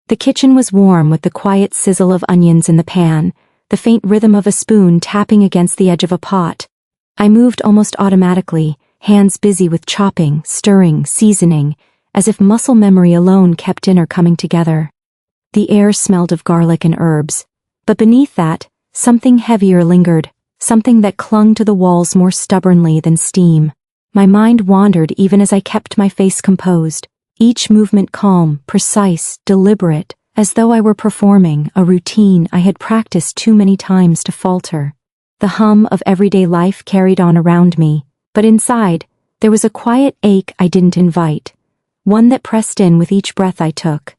The kitchen was warm with the quiet sizzle of onions in the pan, the faint rhythm of a spoon tapping against the edge of a pot. I moved almost automatically, hands busy with chopping, stirring, seasoning, as if muscle memory alone kept dinner coming together. The air smelled of garlic and herbs, but beneath that, something heavier lingered, something that clung to the walls more stubbornly than steam. My mind wandered even as I kept my face composed, each movement calm, precise, deliberate, as though I were performing a routine I had practiced too many times to falter. The hum of everyday life carried on around me, but inside, there was a quiet ache I didn't invite, one that pressed in with each breath I took.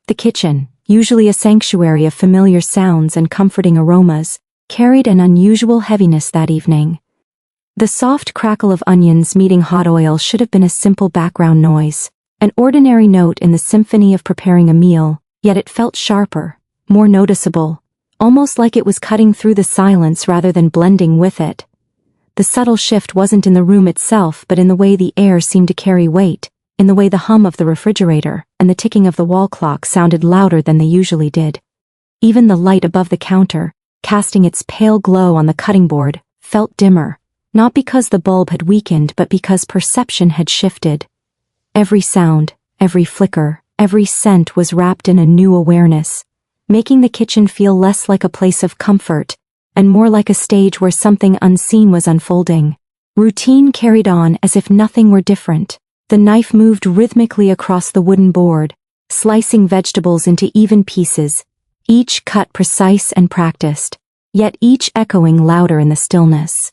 The kitchen, usually a sanctuary of familiar sounds and comforting aromas, carried an unusual heaviness that evening. The soft crackle of onions meeting hot oil should have been a simple background noise, an ordinary note in the symphony of preparing a meal, yet it felt sharper, more noticeable, almost like it was cutting through the silence rather than blending with it. The subtle shift wasn't in the room itself but in the way the air seemed to carry weight, in the way the hum of the refrigerator and the ticking of the wall clock sounded louder than they usually did. Even the light above the counter, casting its pale glow on the cutting board, felt dimmer, not because the bulb had weakened but because perception had shifted. Every sound, every flicker, every scent was wrapped in a new awareness, making the kitchen feel less like a place of comfort and more like a stage where something unseen was unfolding. Routine carried on as if nothing were different. The knife moved rhythmically across the wooden board, slicing vegetables into even pieces, each cut precise and practiced, yet each echoing louder in the stillness.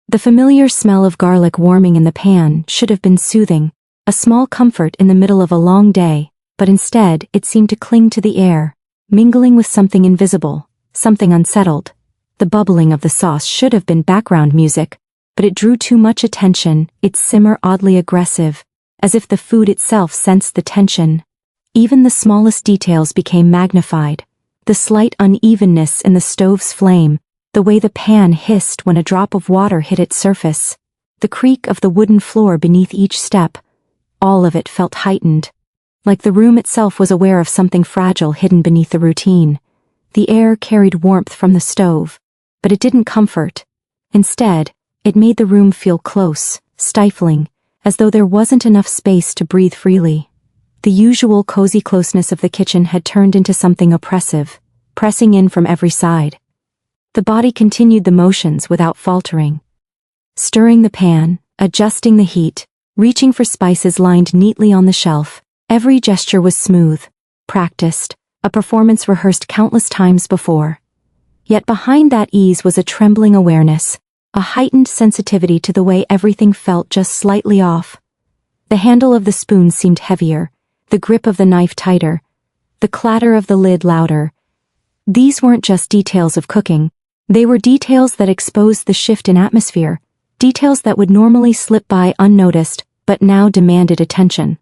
The familiar smell of garlic warming in the pan should have been soothing, a small comfort in the middle of a long day, but instead it seemed to cling to the air, mingling with something invisible, something unsettled. The bubbling of the sauce should have been background music, but it drew too much attention, its simmer oddly aggressive, as if the food itself sensed the tension. Even the smallest details became magnified. The slight unevenness in the stove's flame, the way the pan hissed when a drop of water hit its surface, the creak of the wooden floor beneath each step, all of it felt heightened, like the room itself was aware of something fragile hidden beneath the routine. The air carried warmth from the stove, but it didn't comfort. Instead, it made the room feel close, stifling, as though there wasn't enough space to breathe freely. The usual cozy closeness of the kitchen had turned into something oppressive, pressing in from every side. The body continued the motions without faltering. Stirring the pan, adjusting the heat, reaching for spices lined neatly on the shelf, every gesture was smooth, practiced, a performance rehearsed countless times before. Yet behind that ease was a trembling awareness, a heightened sensitivity to the way everything felt just slightly off. The handle of the spoon seemed heavier, the grip of the knife tighter, the clatter of the lid louder. These weren't just details of cooking, they were details that exposed the shift in atmosphere, details that would normally slip by unnoticed, but now demanded attention.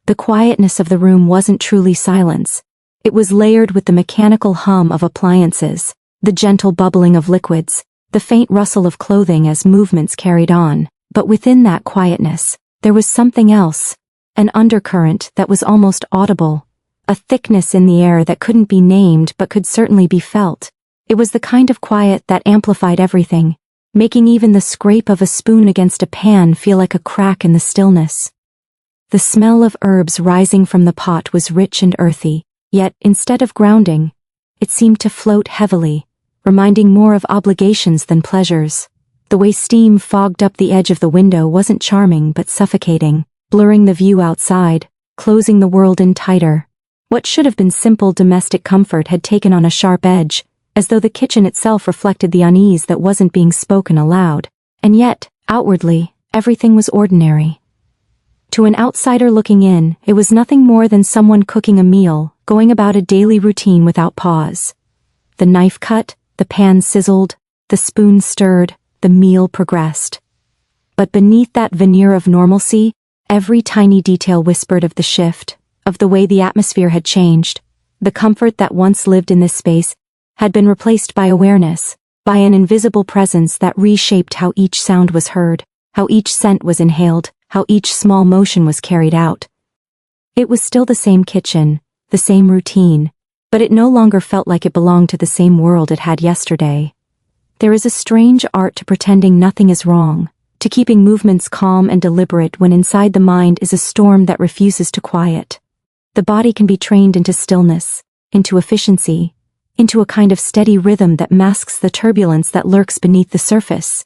The quietness of the room wasn't truly silence. It was layered with the mechanical hum of appliances, the gentle bubbling of liquids, the faint rustle of clothing as movements carried on. But within that quietness, there was something else, an undercurrent that was almost audible, a thickness in the air that couldn't be named but could certainly be felt. It was the kind of quiet that amplified everything, making even the scrape of a spoon against a pan feel like a crack in the stillness. The smell of herbs rising from the pot was rich and earthy, yet instead of grounding, it seemed to float heavily, reminding more of obligations than pleasures. The way steam fogged up the edge of the window wasn't charming but suffocating, blurring the view outside, closing the world in tighter. What should have been simple domestic comfort had taken on a sharp edge, as though the kitchen itself reflected the unease that wasn't being spoken aloud. And yet, outwardly, everything was ordinary. To an outsider looking in, it was nothing more than someone cooking a meal, going about a daily routine without pause. The knife cut, the pan sizzled, the spoon stirred, the meal progressed. But beneath that veneer of normalcy, every tiny detail whispered of the shift, of the way the atmosphere had changed. The comfort that once lived in this space had been replaced by awareness, by an invisible presence that reshaped how each sound was heard, how each scent was inhaled, how each small motion was carried out. It was still the same kitchen, the same routine, but it no longer felt like it belonged to the same world it had yesterday. There is a strange art to pretending nothing is wrong, to keeping movements calm and deliberate when inside the mind is a storm that refuses to quiet. The body can be trained into stillness, into efficiency, into a kind of steady rhythm that masks the turbulence that lurks beneath the surface.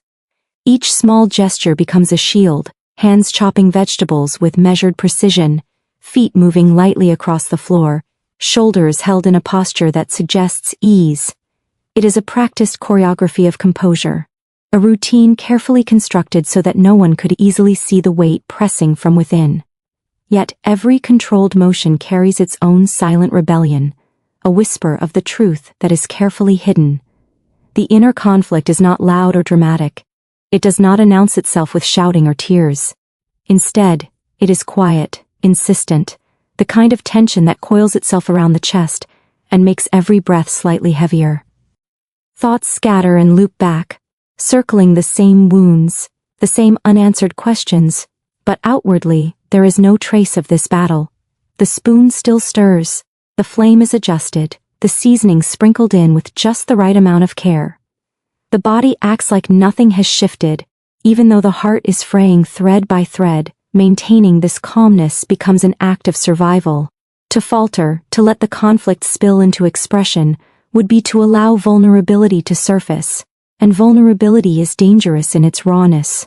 Each small gesture becomes a shield, hands chopping vegetables with measured precision, feet moving lightly across the floor, shoulders held in a posture that suggests ease. It is a practiced choreography of composure, a routine carefully constructed so that no one could easily see the weight pressing from within. Yet every controlled motion carries its own silent rebellion, a whisper of the truth that is carefully hidden. The inner conflict is not loud or dramatic. It does not announce itself with shouting or tears. Instead, it is quiet, insistent, the kind of tension that coils itself around the chest and makes every breath slightly heavier. Thoughts scatter and loop back, circling the same wounds, the same unanswered questions, but outwardly, there is no trace of this battle. The spoon still stirs, the flame is adjusted, the seasoning sprinkled in with just the right amount of care. The body acts like nothing has shifted, even though the heart is fraying thread by thread. Maintaining this calmness becomes an act of survival. To falter, to let the conflict spill into expression, would be to allow vulnerability to surface, and vulnerability is dangerous in its rawness.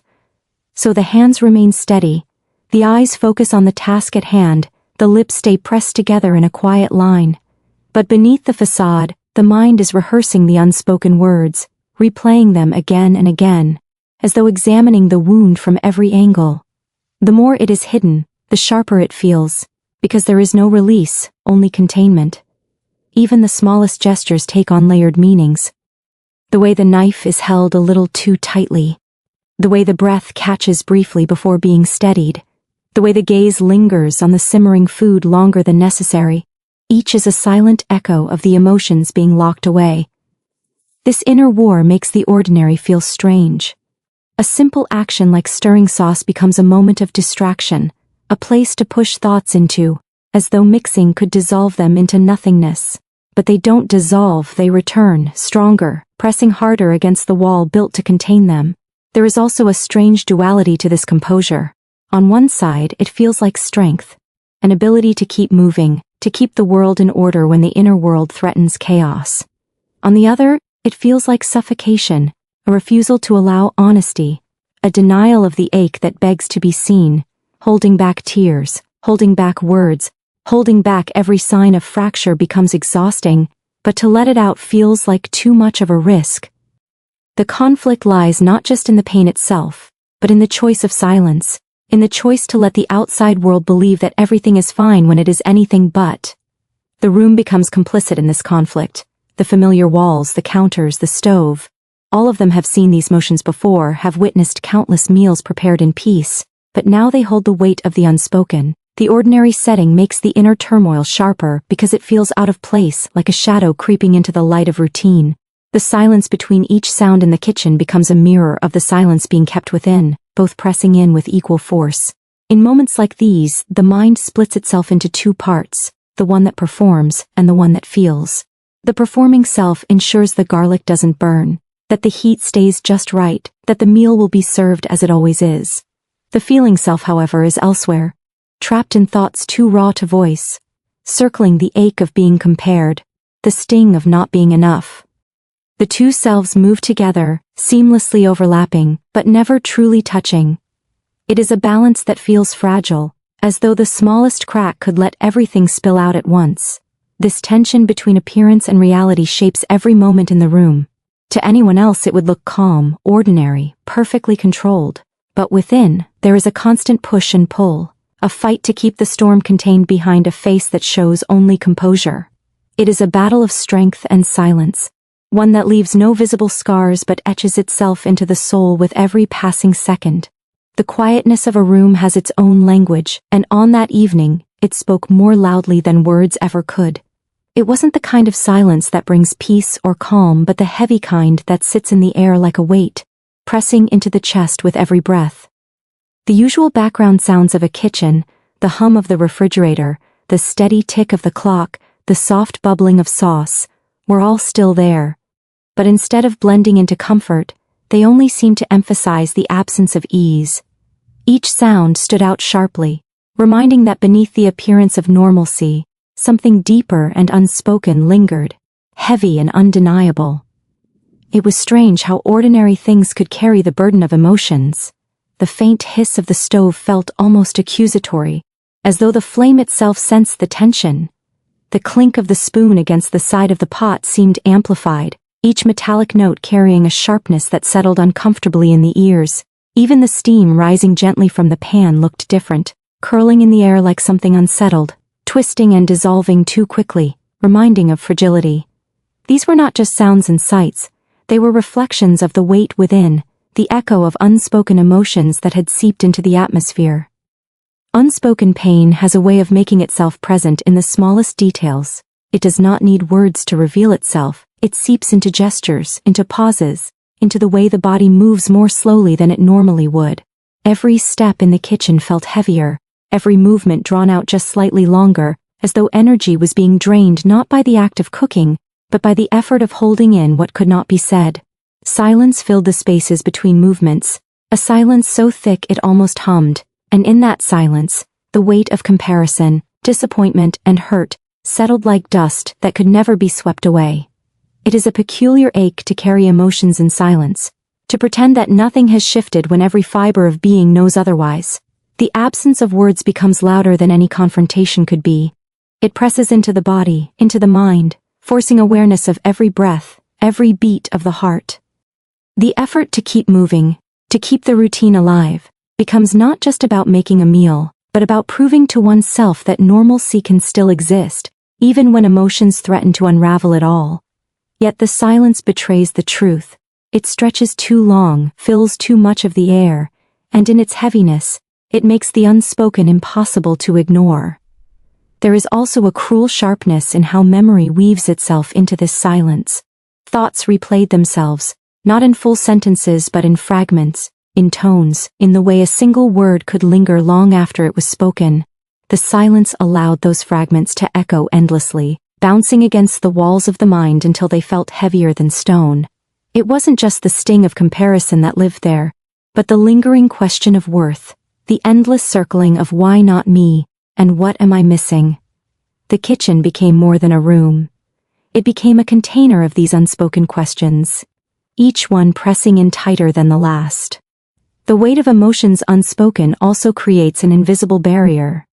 So the hands remain steady, the eyes focus on the task at hand, the lips stay pressed together in a quiet line. But beneath the facade, the mind is rehearsing the unspoken words, replaying them again and again, as though examining the wound from every angle. The more it is hidden, the sharper it feels, because there is no release, only containment. Even the smallest gestures take on layered meanings. The way the knife is held a little too tightly. The way the breath catches briefly before being steadied. The way the gaze lingers on the simmering food longer than necessary. Each is a silent echo of the emotions being locked away. This inner war makes the ordinary feel strange. A simple action like stirring sauce becomes a moment of distraction, a place to push thoughts into, as though mixing could dissolve them into nothingness. But they don't dissolve, they return, stronger, pressing harder against the wall built to contain them. There is also a strange duality to this composure. On one side, it feels like strength, an ability to keep moving, to keep the world in order when the inner world threatens chaos. On the other, it feels like suffocation, a refusal to allow honesty, a denial of the ache that begs to be seen, holding back tears, holding back words, holding back every sign of fracture becomes exhausting, but to let it out feels like too much of a risk. The conflict lies not just in the pain itself, but in the choice of silence, in the choice to let the outside world believe that everything is fine when it is anything but. The room becomes complicit in this conflict, the familiar walls, the counters, the stove. All of them have seen these motions before, have witnessed countless meals prepared in peace, but now they hold the weight of the unspoken. The ordinary setting makes the inner turmoil sharper because it feels out of place, like a shadow creeping into the light of routine. The silence between each sound in the kitchen becomes a mirror of the silence being kept within, both pressing in with equal force. In moments like these, the mind splits itself into two parts, the one that performs and the one that feels. The performing self ensures the garlic doesn't burn, that the heat stays just right, that the meal will be served as it always is. The feeling self, however, is elsewhere, trapped in thoughts too raw to voice, circling the ache of being compared, the sting of not being enough. The two selves move together, seamlessly overlapping, but never truly touching. It is a balance that feels fragile, as though the smallest crack could let everything spill out at once. This tension between appearance and reality shapes every moment in the room. To anyone else it would look calm, ordinary, perfectly controlled. But within, there is a constant push and pull, a fight to keep the storm contained behind a face that shows only composure. It is a battle of strength and silence, one that leaves no visible scars but etches itself into the soul with every passing second. The quietness of a room has its own language, and on that evening, it spoke more loudly than words ever could. It wasn't the kind of silence that brings peace or calm, but the heavy kind that sits in the air like a weight, pressing into the chest with every breath. The usual background sounds of a kitchen, the hum of the refrigerator, the steady tick of the clock, the soft bubbling of sauce, were all still there. But instead of blending into comfort, they only seemed to emphasize the absence of ease. Each sound stood out sharply, reminding that beneath the appearance of normalcy, something deeper and unspoken lingered, heavy and undeniable. It was strange how ordinary things could carry the burden of emotions. The faint hiss of the stove felt almost accusatory, as though the flame itself sensed the tension. The clink of the spoon against the side of the pot seemed amplified, each metallic note carrying a sharpness that settled uncomfortably in the ears. Even the steam rising gently from the pan looked different, curling in the air like something unsettled, twisting and dissolving too quickly, reminding of fragility. These were not just sounds and sights, they were reflections of the weight within, the echo of unspoken emotions that had seeped into the atmosphere. Unspoken pain has a way of making itself present in the smallest details. It does not need words to reveal itself. It seeps into gestures, into pauses, into the way the body moves more slowly than it normally would. Every step in the kitchen felt heavier, every movement drawn out just slightly longer, as though energy was being drained not by the act of cooking, but by the effort of holding in what could not be said. Silence filled the spaces between movements, a silence so thick it almost hummed, and in that silence, the weight of comparison, disappointment, and hurt settled like dust that could never be swept away. It is a peculiar ache to carry emotions in silence, to pretend that nothing has shifted when every fiber of being knows otherwise. The absence of words becomes louder than any confrontation could be. It presses into the body, into the mind, forcing awareness of every breath, every beat of the heart. The effort to keep moving, to keep the routine alive, becomes not just about making a meal, but about proving to oneself that normalcy can still exist, even when emotions threaten to unravel it all. Yet the silence betrays the truth. It stretches too long, fills too much of the air, and in its heaviness, it makes the unspoken impossible to ignore. There is also a cruel sharpness in how memory weaves itself into this silence. Thoughts replayed themselves, not in full sentences but in fragments, in tones, in the way a single word could linger long after it was spoken. The silence allowed those fragments to echo endlessly, bouncing against the walls of the mind until they felt heavier than stone. It wasn't just the sting of comparison that lived there, but the lingering question of worth, the endless circling of why not me, and what am I missing? The kitchen became more than a room. It became a container of these unspoken questions, each one pressing in tighter than the last. The weight of emotions unspoken also creates an invisible barrier.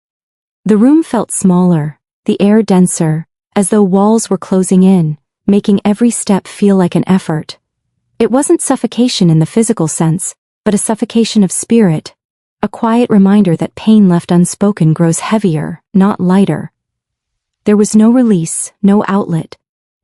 The room felt smaller, the air denser, as though walls were closing in, making every step feel like an effort. It wasn't suffocation in the physical sense, but a suffocation of spirit, a quiet reminder that pain left unspoken grows heavier, not lighter. There was no release, no outlet,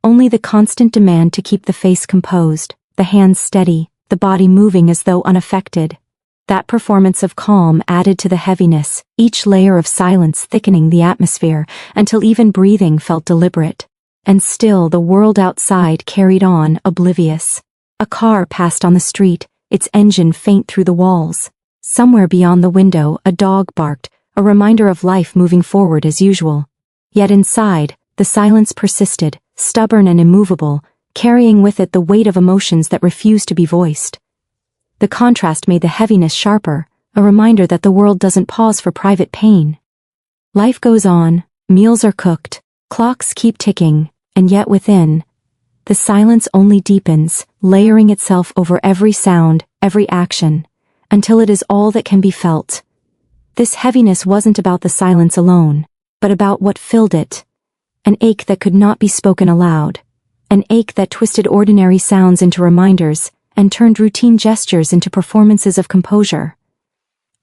only the constant demand to keep the face composed, the hands steady, the body moving as though unaffected. That performance of calm added to the heaviness, each layer of silence thickening the atmosphere until even breathing felt deliberate. And still the world outside carried on, oblivious. A car passed on the street, its engine faint through the walls. Somewhere beyond the window, a dog barked, a reminder of life moving forward as usual. Yet inside, the silence persisted, stubborn and immovable, carrying with it the weight of emotions that refused to be voiced. The contrast made the heaviness sharper, a reminder that the world doesn't pause for private pain. Life goes on, meals are cooked, clocks keep ticking, and yet within, the silence only deepens, layering itself over every sound, every action, until it is all that can be felt. This heaviness wasn't about the silence alone, but about what filled it. An ache that could not be spoken aloud. An ache that twisted ordinary sounds into reminders and turned routine gestures into performances of composure.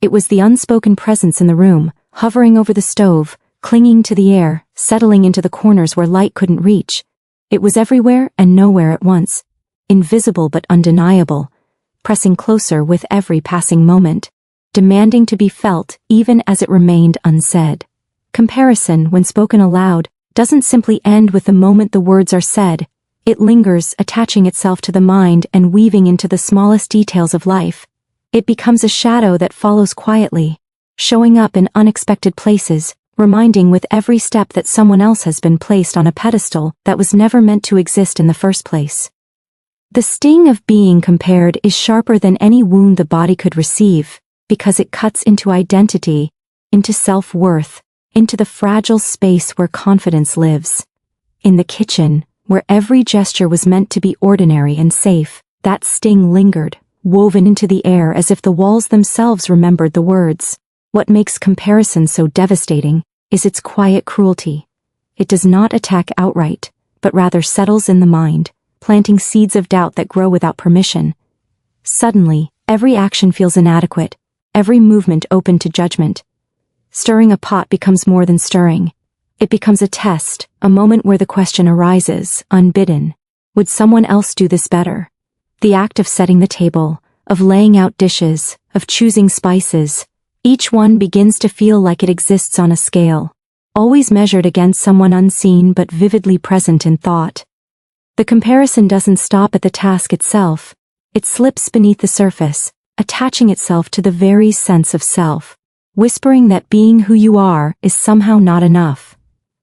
It was the unspoken presence in the room, hovering over the stove, clinging to the air, settling into the corners where light couldn't reach. It was everywhere and nowhere at once, invisible but undeniable, pressing closer with every passing moment, demanding to be felt even as it remained unsaid. Comparison, when spoken aloud, doesn't simply end with the moment the words are said. It lingers, attaching itself to the mind and weaving into the smallest details of life. It becomes a shadow that follows quietly, showing up in unexpected places, reminding with every step that someone else has been placed on a pedestal that was never meant to exist in the first place. The sting of being compared is sharper than any wound the body could receive, because it cuts into identity, into self-worth, into the fragile space where confidence lives. In the kitchen, where every gesture was meant to be ordinary and safe, that sting lingered, woven into the air as if the walls themselves remembered the words. What makes comparison so devastating is its quiet cruelty. It does not attack outright, but rather settles in the mind, planting seeds of doubt that grow without permission. Suddenly, every action feels inadequate, every movement open to judgment. Stirring a pot becomes more than stirring. It becomes a test, a moment where the question arises, unbidden. Would someone else do this better? The act of setting the table, of laying out dishes, of choosing spices, each one begins to feel like it exists on a scale, always measured against someone unseen but vividly present in thought. The comparison doesn't stop at the task itself, it slips beneath the surface, attaching itself to the very sense of self, whispering that being who you are is somehow not enough.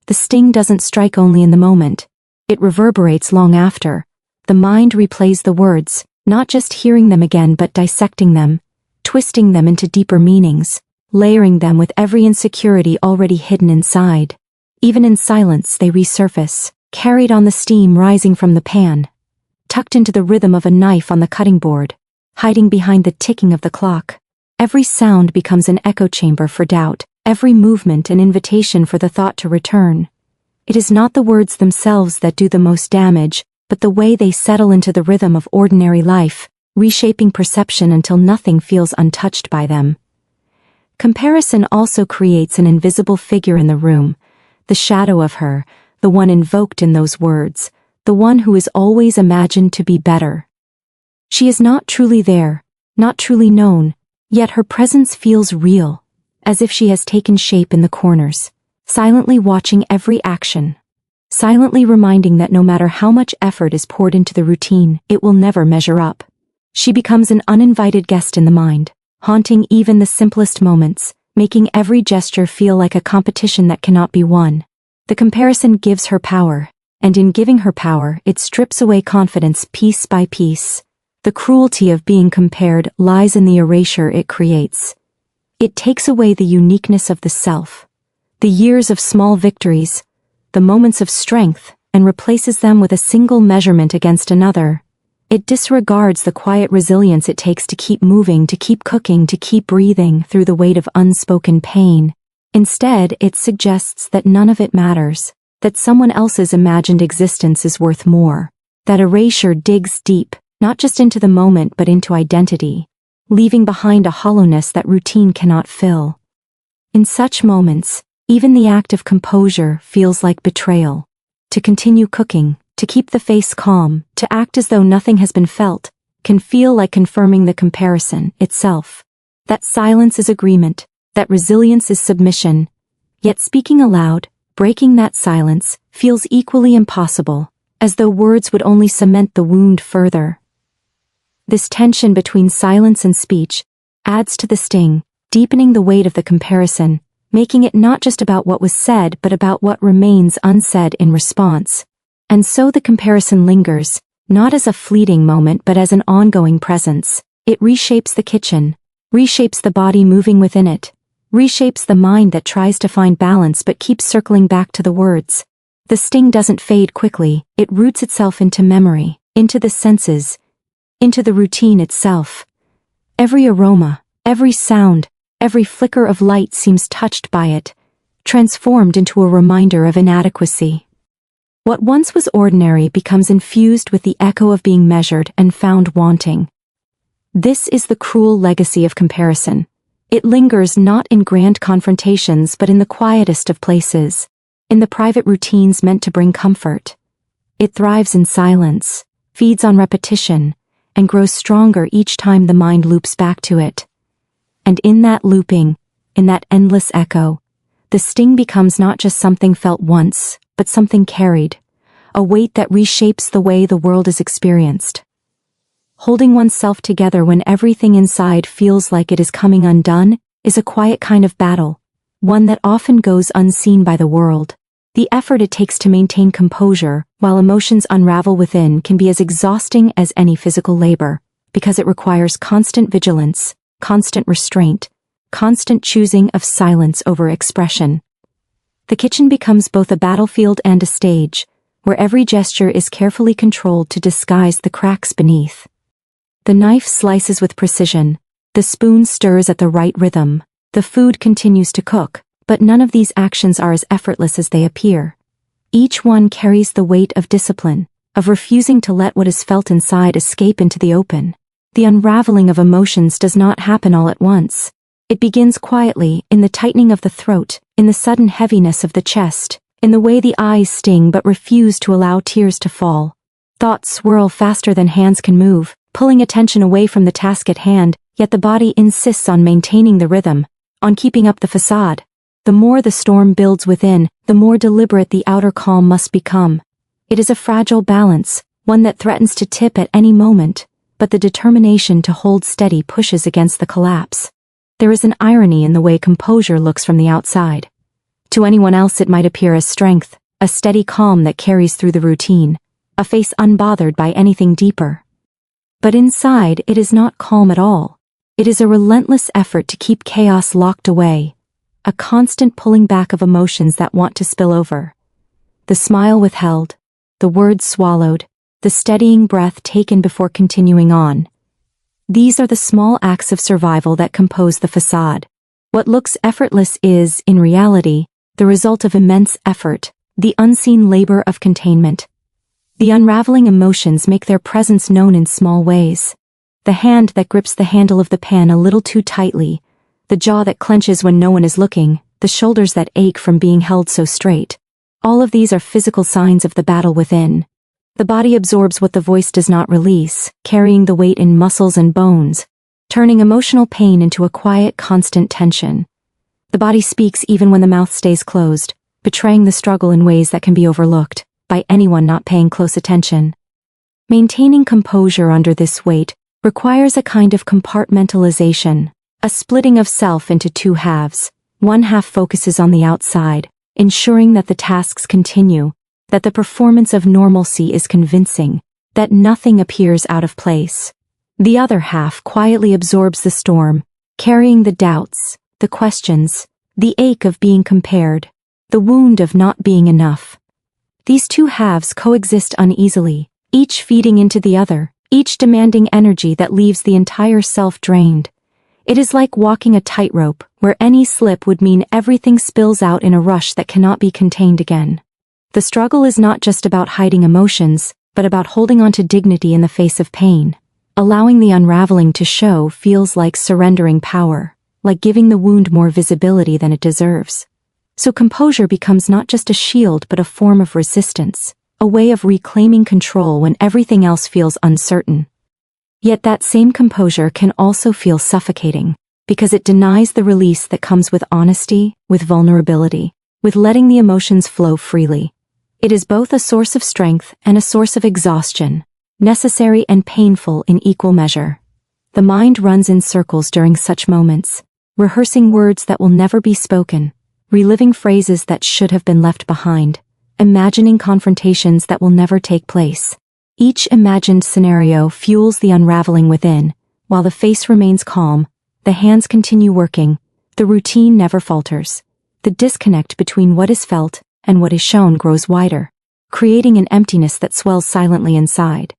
The sting doesn't strike only in the moment, it reverberates long after. The mind replays the words, not just hearing them again but dissecting them, twisting them into deeper meanings, layering them with every insecurity already hidden inside. Even in silence they resurface, carried on the steam rising from the pan, tucked into the rhythm of a knife on the cutting board, hiding behind the ticking of the clock. Every sound becomes an echo chamber for doubt, every movement an invitation for the thought to return. It is not the words themselves that do the most damage, but the way they settle into the rhythm of ordinary life, reshaping perception until nothing feels untouched by them. Comparison also creates an invisible figure in the room, the shadow of her, the one invoked in those words, the one who is always imagined to be better. She is not truly there, not truly known, yet her presence feels real, as if she has taken shape in the corners, silently watching every action, silently reminding that no matter how much effort is poured into the routine, it will never measure up. She becomes an uninvited guest in the mind, haunting even the simplest moments, making every gesture feel like a competition that cannot be won. The comparison gives her power, and in giving her power, it strips away confidence piece by piece. The cruelty of being compared lies in the erasure it creates. It takes away the uniqueness of the self, the years of small victories, the moments of strength, and replaces them with a single measurement against another. It disregards the quiet resilience it takes to keep moving, to keep cooking, to keep breathing through the weight of unspoken pain. Instead, it suggests that none of it matters, that someone else's imagined existence is worth more. That erasure digs deep, not just into the moment but into identity, leaving behind a hollowness that routine cannot fill. In such moments, even the act of composure feels like betrayal. To continue cooking, to keep the face calm, to act as though nothing has been felt, can feel like confirming the comparison itself. That silence is agreement, that resilience is submission. Yet speaking aloud, breaking that silence, feels equally impossible, as though words would only cement the wound further. This tension between silence and speech adds to the sting, deepening the weight of the comparison, making it not just about what was said but about what remains unsaid in response. And so the comparison lingers, not as a fleeting moment but as an ongoing presence. It reshapes the kitchen, reshapes the body moving within it, reshapes the mind that tries to find balance but keeps circling back to the words. The sting doesn't fade quickly, it roots itself into memory, into the senses, into the routine itself. Every aroma, every sound, every flicker of light seems touched by it, transformed into a reminder of inadequacy. What once was ordinary becomes infused with the echo of being measured and found wanting. This is the cruel legacy of comparison. It lingers not in grand confrontations but in the quietest of places, in the private routines meant to bring comfort. It thrives in silence, feeds on repetition, and grows stronger each time the mind loops back to it. And in that looping, in that endless echo, the sting becomes not just something felt once, but something carried, a weight that reshapes the way the world is experienced. Holding oneself together when everything inside feels like it is coming undone is a quiet kind of battle, one that often goes unseen by the world. The effort it takes to maintain composure while emotions unravel within can be as exhausting as any physical labor, because it requires constant vigilance, constant restraint, constant choosing of silence over expression. The kitchen becomes both a battlefield and a stage, where every gesture is carefully controlled to disguise the cracks beneath. The knife slices with precision, the spoon stirs at the right rhythm, the food continues to cook, but none of these actions are as effortless as they appear. Each one carries the weight of discipline, of refusing to let what is felt inside escape into the open. The unraveling of emotions does not happen all at once. It begins quietly, in the tightening of the throat, in the sudden heaviness of the chest, in the way the eyes sting but refuse to allow tears to fall. Thoughts swirl faster than hands can move, pulling attention away from the task at hand, yet the body insists on maintaining the rhythm, on keeping up the facade. The more the storm builds within, the more deliberate the outer calm must become. It is a fragile balance, one that threatens to tip at any moment, but the determination to hold steady pushes against the collapse. There is an irony in the way composure looks from the outside. To anyone else it might appear as strength, a steady calm that carries through the routine, a face unbothered by anything deeper. But inside it is not calm at all. It is a relentless effort to keep chaos locked away, a constant pulling back of emotions that want to spill over. The smile withheld, the words swallowed, the steadying breath taken before continuing on. These are the small acts of survival that compose the facade. What looks effortless is, in reality, the result of immense effort, the unseen labor of containment. The unraveling emotions make their presence known in small ways. The hand that grips the handle of the pan a little too tightly, the jaw that clenches when no one is looking, the shoulders that ache from being held so straight. All of these are physical signs of the battle within. The body absorbs what the voice does not release, carrying the weight in muscles and bones, turning emotional pain into a quiet, constant tension. The body speaks even when the mouth stays closed, betraying the struggle in ways that can be overlooked by anyone not paying close attention. Maintaining composure under this weight requires a kind of compartmentalization, a splitting of self into two halves. One half focuses on the outside, ensuring that the tasks continue, that the performance of normalcy is convincing, that nothing appears out of place. The other half quietly absorbs the storm, carrying the doubts, the questions, the ache of being compared, the wound of not being enough. These two halves coexist uneasily, each feeding into the other, each demanding energy that leaves the entire self drained. It is like walking a tightrope, where any slip would mean everything spills out in a rush that cannot be contained again. The struggle is not just about hiding emotions, but about holding on to dignity in the face of pain. Allowing the unraveling to show feels like surrendering power, like giving the wound more visibility than it deserves. So composure becomes not just a shield but a form of resistance, a way of reclaiming control when everything else feels uncertain. Yet that same composure can also feel suffocating, because it denies the release that comes with honesty, with vulnerability, with letting the emotions flow freely. It is both a source of strength and a source of exhaustion, necessary and painful in equal measure. The mind runs in circles during such moments, rehearsing words that will never be spoken, reliving phrases that should have been left behind, imagining confrontations that will never take place. Each imagined scenario fuels the unraveling within. While the face remains calm, the hands continue working, the routine never falters. The disconnect between what is felt and what is shown grows wider, creating an emptiness that swells silently inside.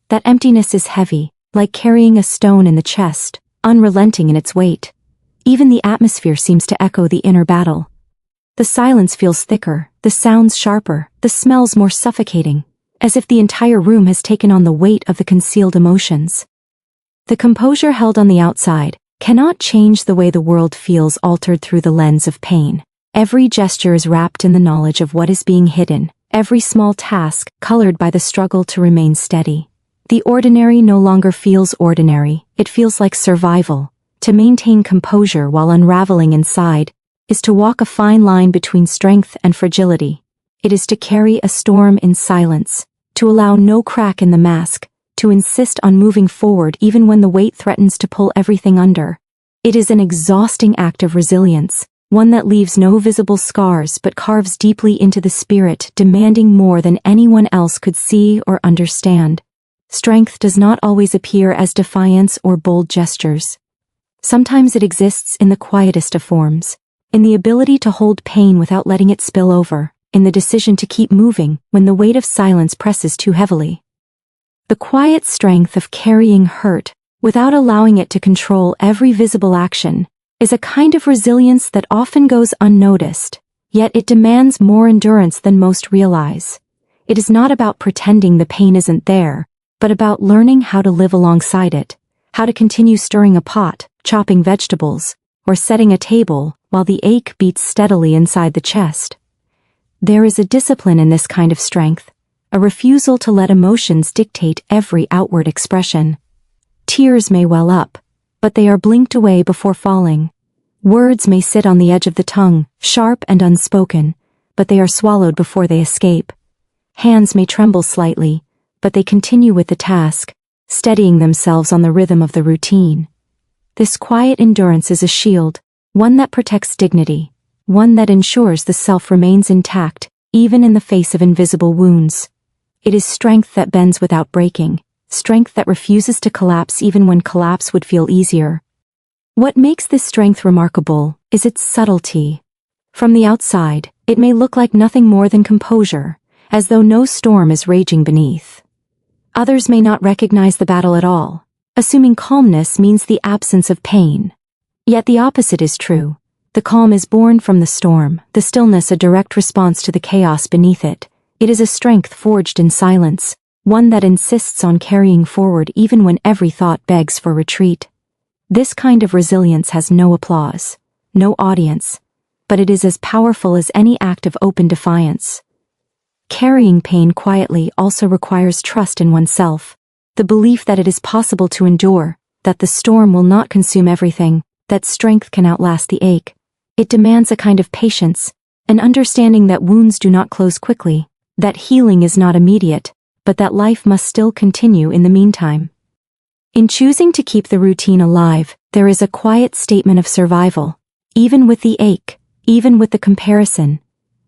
That emptiness is heavy, like carrying a stone in the chest, unrelenting in its weight. Even the atmosphere seems to echo the inner battle. The silence feels thicker, the sounds sharper, the smells more suffocating, as if the entire room has taken on the weight of the concealed emotions. The composure held on the outside cannot change the way the world feels altered through the lens of pain. Every gesture is wrapped in the knowledge of what is being hidden, every small task colored by the struggle to remain steady. The ordinary no longer feels ordinary, it feels like survival. To maintain composure while unraveling inside is to walk a fine line between strength and fragility. It is to carry a storm in silence, to allow no crack in the mask, to insist on moving forward even when the weight threatens to pull everything under. It is an exhausting act of resilience, one that leaves no visible scars but carves deeply into the spirit, demanding more than anyone else could see or understand. Strength does not always appear as defiance or bold gestures. Sometimes it exists in the quietest of forms, in the ability to hold pain without letting it spill over, in the decision to keep moving when the weight of silence presses too heavily. The quiet strength of carrying hurt, without allowing it to control every visible action, is a kind of resilience that often goes unnoticed, yet it demands more endurance than most realize. It is not about pretending the pain isn't there, but about learning how to live alongside it, how to continue stirring a pot, chopping vegetables, or setting a table while the ache beats steadily inside the chest. There is a discipline in this kind of strength, a refusal to let emotions dictate every outward expression. Tears may well up, but they are blinked away before falling. Words may sit on the edge of the tongue, sharp and unspoken, but they are swallowed before they escape. Hands may tremble slightly, but they continue with the task, steadying themselves on the rhythm of the routine. This quiet endurance is a shield, one that protects dignity, one that ensures the self remains intact, even in the face of invisible wounds. It is strength that bends without breaking, strength that refuses to collapse even when collapse would feel easier. What makes this strength remarkable is its subtlety. From the outside, it may look like nothing more than composure, as though no storm is raging beneath. Others may not recognize the battle at all, assuming calmness means the absence of pain. Yet the opposite is true. The calm is born from the storm, the stillness a direct response to the chaos beneath it. It is a strength forged in silence, one that insists on carrying forward even when every thought begs for retreat. This kind of resilience has no applause, no audience, but it is as powerful as any act of open defiance. Carrying pain quietly also requires trust in oneself, the belief that it is possible to endure, that the storm will not consume everything, that strength can outlast the ache. It demands a kind of patience, an understanding that wounds do not close quickly, that healing is not immediate, but that life must still continue in the meantime. In choosing to keep the routine alive, there is a quiet statement of survival, even with the ache, even with the comparison,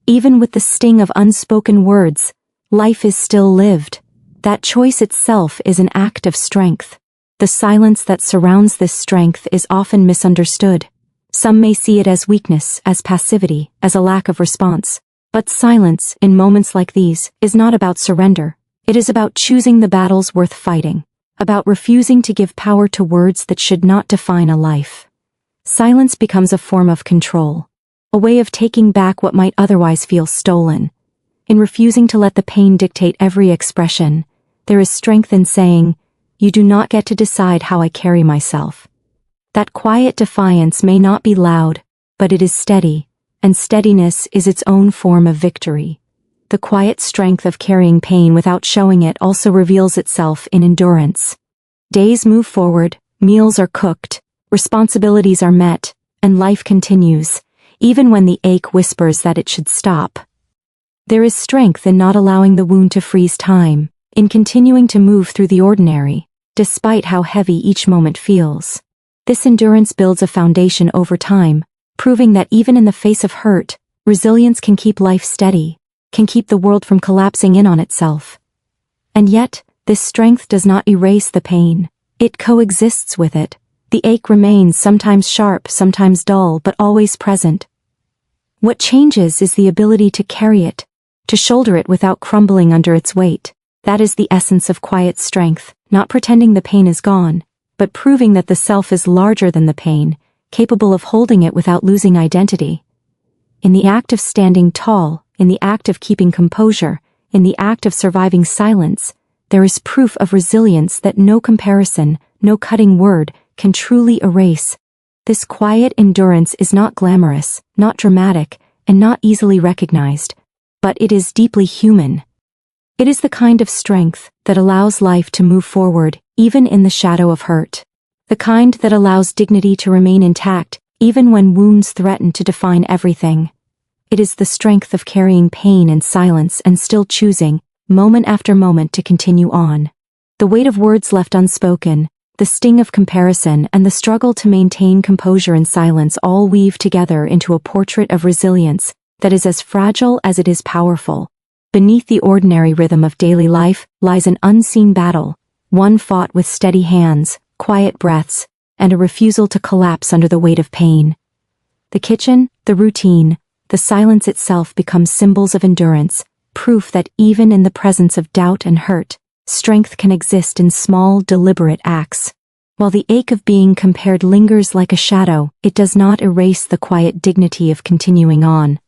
even with the sting of unspoken words. Life is still lived. That choice itself is an act of strength. The silence that surrounds this strength is often misunderstood. Some may see it as weakness, as passivity, as a lack of response. But silence, in moments like these, is not about surrender. It is about choosing the battles worth fighting, about refusing to give power to words that should not define a life. Silence becomes a form of control, a way of taking back what might otherwise feel stolen. In refusing to let the pain dictate every expression, there is strength in saying, "You do not get to decide how I carry myself." That quiet defiance may not be loud, but it is steady, and steadiness is its own form of victory. The quiet strength of carrying pain without showing it also reveals itself in endurance. Days move forward, meals are cooked, responsibilities are met, and life continues, even when the ache whispers that it should stop. There is strength in not allowing the wound to freeze time, in continuing to move through the ordinary, despite how heavy each moment feels. This endurance builds a foundation over time, proving that even in the face of hurt, resilience can keep life steady, can keep the world from collapsing in on itself. And yet, this strength does not erase the pain. It coexists with it. The ache remains, sometimes sharp, sometimes dull, but always present. What changes is the ability to carry it, to shoulder it without crumbling under its weight. That is the essence of quiet strength, not pretending the pain is gone, but proving that the self is larger than the pain, capable of holding it without losing identity. In the act of standing tall, in the act of keeping composure, in the act of surviving silence, there is proof of resilience that no comparison, no cutting word, can truly erase. This quiet endurance is not glamorous, not dramatic, and not easily recognized, but it is deeply human. It is the kind of strength that allows life to move forward, even in the shadow of hurt. The kind that allows dignity to remain intact, even when wounds threaten to define everything. It is the strength of carrying pain in silence and still choosing, moment after moment, to continue on. The weight of words left unspoken, the sting of comparison, and the struggle to maintain composure in silence all weave together into a portrait of resilience that is as fragile as it is powerful. Beneath the ordinary rhythm of daily life lies an unseen battle, one fought with steady hands, quiet breaths, and a refusal to collapse under the weight of pain. The kitchen, the routine, the silence itself become symbols of endurance, proof that even in the presence of doubt and hurt, strength can exist in small, deliberate acts. While the ache of being compared lingers like a shadow, it does not erase the quiet dignity of continuing on.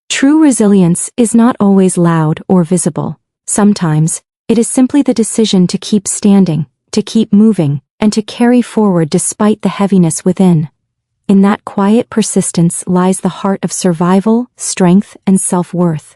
True resilience is not always loud or visible. Sometimes, it is simply the decision to keep standing, to keep moving, and to carry forward despite the heaviness within. In that quiet persistence lies the heart of survival, strength, and self-worth.